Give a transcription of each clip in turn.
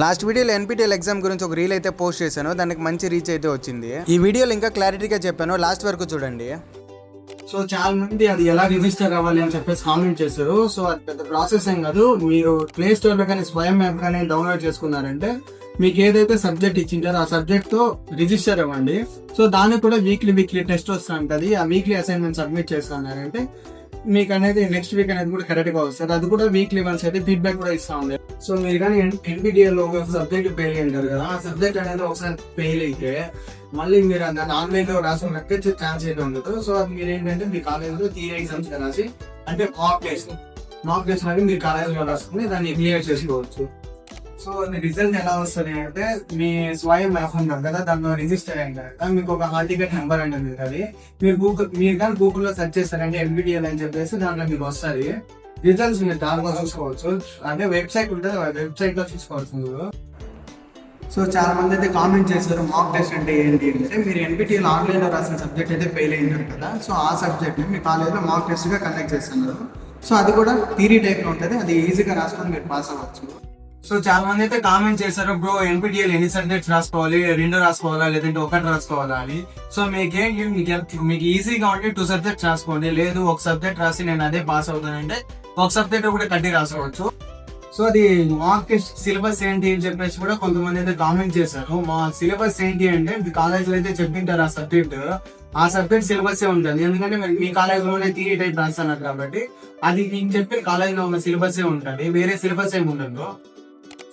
Last వీడియోలో ఎన్పీటీఎల్ exam గురించి ఒక రీల్ అయితే పోస్ట్ చేశాను. దానికి మంచి రీచ్ అయితే వచ్చింది. ఈ వీడియోలో ఇంకా క్లారిటీగా చెప్పాను, లాస్ట్ వరకు చూడండి. సో చాలా మంది అది ఎలా రిజిస్టర్ అవ్వాలి అని చెప్పేసి కామెంట్ చేశారు. సో అది పెద్ద ప్రాసెస్ ఏం కాదు. మీరు ప్లే స్టోర్ లో కానీ స్వయం యాప్ కానీ డౌన్లోడ్ చేసుకున్నారంటే మీకు ఏదైతే సబ్జెక్ట్ ఇచ్చింటారో ఆ సబ్జెక్ట్ తో రిజిస్టర్ అవ్వండి. సో దానికి కూడా వీక్లీ టెస్ట్ వస్తూ ఉంటుంది. ఆ వీక్లీ అసైన్మెంట్ సబ్మిట్ చేస్తున్నారంటే మీకు అనేది నెక్స్ట్ వీక్ అనేది కూడా కరెక్ట్ గా వస్తుంది. అది కూడా వీక్లీ వన్స్ అయితే ఫీడ్బ్యాక్ కూడా ఇస్తా ఉంది. సో మీరు కానీ ఎన్పీటీఎల్ లో ఒక సబ్జెక్ట్ ఫెయిల్ అయ్యారు కదా, ఆ సబ్జెక్ట్ అనేది ఒకసారి ఫెయిల్ అయితే మళ్ళీ మీరు దాన్ని ఆన్లైన్ లో రాసుకున్నట్టే ఛాన్స్ అయితే ఉండదు. సో అది మీరు ఏంటంటే మీ కాలేజ్ లో థియరీ ఎగ్జామ్స్ రాసి అంటే మాక్ టెస్ట్ అనేది మీ కాలేజ్ లో రాసుకుని దాన్ని క్లియర్ చేసుకోవచ్చు. సో రిజల్ట్ ఎలా వస్తుంది అంటే మీ స్వయం యాప్ ఉంటారు కదా, దానిలో రిజిస్టర్ అయిన తర్వాత మీకు ఒక హాల్ టికెట్ నెంబర్ అనేది ఉంటుంది. మీరు కానీ గూగుల్లో సెర్చ్ చేస్తారంటే ఎన్పీటీఎల్ అని చెప్పేసి దాంట్లో మీకు వస్తుంది. రిజల్ట్స్ మీరు దాంట్లో చూసుకోవచ్చు. అంటే వెబ్సైట్ ఉంటుంది, వెబ్సైట్ లో చూసుకోవచ్చు మీరు. సో చాలా మంది అయితే కామెంట్ చేశారు మాక్ టెస్ట్ అంటే ఏంటి అంటే, మీరు ఎన్పీటీఎల్ ఆన్లైన్ లో రాసిన సబ్జెక్ట్ అయితే ఫెయిల్ అయింటారు కదా, సో ఆ సబ్జెక్ట్ మీ కాలేజ్ లో మాక్ టెస్ట్ గా కండక్ట్ చేస్తున్నారు. సో అది కూడా థియరీ టైప్ లో ఉంటుంది, అది ఈజీగా రాసుకొని మీరు పాస్ అవ్వచ్చు. సో చాలా మంది అయితే కామెంట్ చేశారు, బ్రో ఎన్పీటీఎల్ ఎన్ని సబ్జెక్ట్స్ రాసుకోవాలి, 2 రాసుకోవాలా లేదంటే 1 రాసుకోవాలా అని. సో మీకేంటి మీకు ఈజీగా ఉంటే 2 సబ్జెక్ట్స్ రాసుకోండి. లేదు ఒక సబ్జెక్ట్ రాసి నేను అదే పాస్ అవుతానంటే ఒక సబ్జెక్ట్ కూడా కట్టి రాసుకోవచ్చు. సో అది మాక్ టెస్ట్ సిలబస్ ఏంటి అని చెప్పేసి కూడా కొంతమంది అయితే కామెంట్ చేశారు. మా సిలబస్ ఏంటి అంటే మీ కాలేజ్ లో అయితే చెప్పింటారు ఆ సబ్జెక్ట్ సిలబస్ ఉంటుంది. ఎందుకంటే మీ కాలేజ్ లోనే థియరీ టైప్ రాస్తున్నారు కాబట్టి అది మీకు చెప్పిన కాలేజ్ లో ఉన్న సిలబస్ ఉంటుంది, వేరే సిలబస్ ఏమి ఉండదు.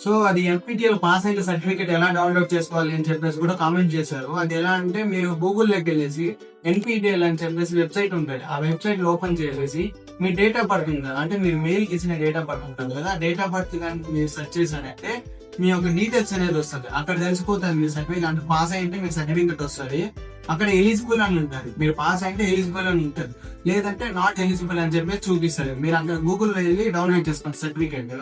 సో అది ఎన్పీటీఎల్ పాస్ అయిన సర్టిఫికేట్ ఎలా డౌన్లోడ్ చేసుకోవాలి అని చెప్పేసి కూడా కామెంట్ చేశారు. అది ఎలా అంటే మీరు గూగుల్లోకి వెళ్ళేసి ఎన్పీటీఎల్ అని చెప్పేసి వెబ్సైట్ ఉంటుంది, ఆ వెబ్సైట్ ఓపెన్ చేసేసి మీ డేట్ ఆఫ్ బర్త్ ఉంది కదా, అంటే మీరు మెయిల్ ఇచ్చిన డేట్ ఆఫ్ బర్త్ ఉంటుంది కదా, డేట్ ఆఫ్ బర్త్ కానీ మీరు సెర్చ్ చేశారంటే మీ యొక్క డీటెయిల్స్ అనేది వస్తుంది. అక్కడ తెలిసిపోతుంది మీ సర్టిఫికేట్, అంటే పాస్ అయితే మీ సర్టిఫికేట్ వస్తుంది. అక్కడ ఎలిజిబుల్ అని ఉంటుంది, మీరు పాస్ అయితే ఎలిజిబుల్ అని ఉంటుంది, లేదంటే నాట్ ఎలిజిబుల్ అని చెప్పేసి చూపిస్తారు. మీరు అక్కడ గూగుల్లో వెళ్ళి డౌన్లోడ్ చేసుకోండి సర్టిఫికేట్.